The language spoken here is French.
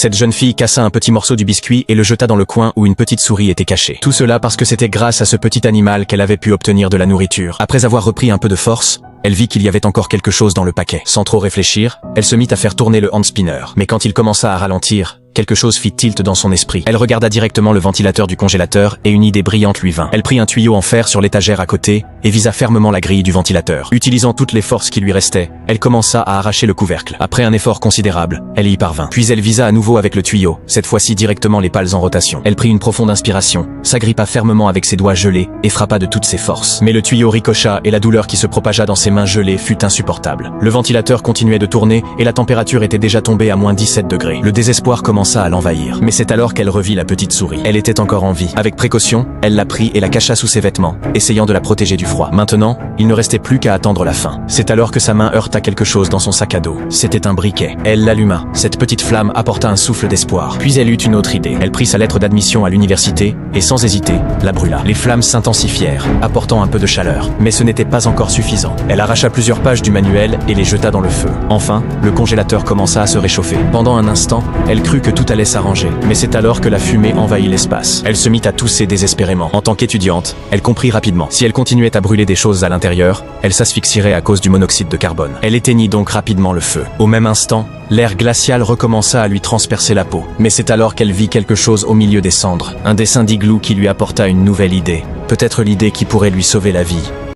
Cette jeune fille cassa un petit morceau du biscuit et le jeta dans le coin où une petite souris était cachée. Tout cela parce que c'était grâce à ce petit animal qu'elle avait pu obtenir de la nourriture. Après avoir repris un peu de force, elle vit qu'il y avait encore quelque chose dans le paquet. Sans trop réfléchir, elle se mit à faire tourner le hand spinner. Mais quand il commença à ralentir, quelque chose fit tilt dans son esprit. Elle regarda directement le ventilateur du congélateur et une idée brillante lui vint. Elle prit un tuyau en fer sur l'étagère à côté et visa fermement la grille du ventilateur. Utilisant toutes les forces qui lui restaient, elle commença à arracher le couvercle. Après un effort considérable, elle y parvint. Puis elle visa à nouveau avec le tuyau, cette fois-ci directement les pales en rotation. Elle prit une profonde inspiration, s'agrippa fermement avec ses doigts gelés et frappa de toutes ses forces. Mais le tuyau ricocha et la douleur qui se propagea dans ses mains gelées fut insupportable. Le ventilateur continuait de tourner et la température était déjà tombée à moins 17 degrés. Le désespoir commença à l'envahir. Mais c'est alors qu'elle revit la petite souris. Elle était encore en vie. Avec précaution, elle la prit et la cacha sous ses vêtements, essayant de la protéger du froid. Maintenant, il ne restait plus qu'à attendre la fin. C'est alors que sa main heurta quelque chose dans son sac à dos. C'était un briquet. Elle l'alluma. Cette petite flamme apporta un souffle d'espoir. Puis elle eut une autre idée. Elle prit sa lettre d'admission à l'université et sans hésiter, la brûla. Les flammes s'intensifièrent, apportant un peu de chaleur. Mais ce n'était pas encore suffisant. Elle arracha plusieurs pages du manuel et les jeta dans le feu. Enfin, le congélateur commença à se réchauffer. Pendant un instant, elle crut que tout allait s'arranger. Mais c'est alors que la fumée envahit l'espace. Elle se mit à tousser désespérément. En tant qu'étudiante, elle comprit rapidement. Si elle continuait à brûler des choses à l'intérieur, elle s'asphyxierait à cause du monoxyde de carbone. Elle éteignit donc rapidement le feu. Au même instant, l'air glacial recommença à lui transpercer la peau. Mais c'est alors qu'elle vit quelque chose au milieu des cendres. Un dessin d'igloo qui lui apporta une nouvelle idée. Peut-être l'idée qui pourrait lui sauver la vie.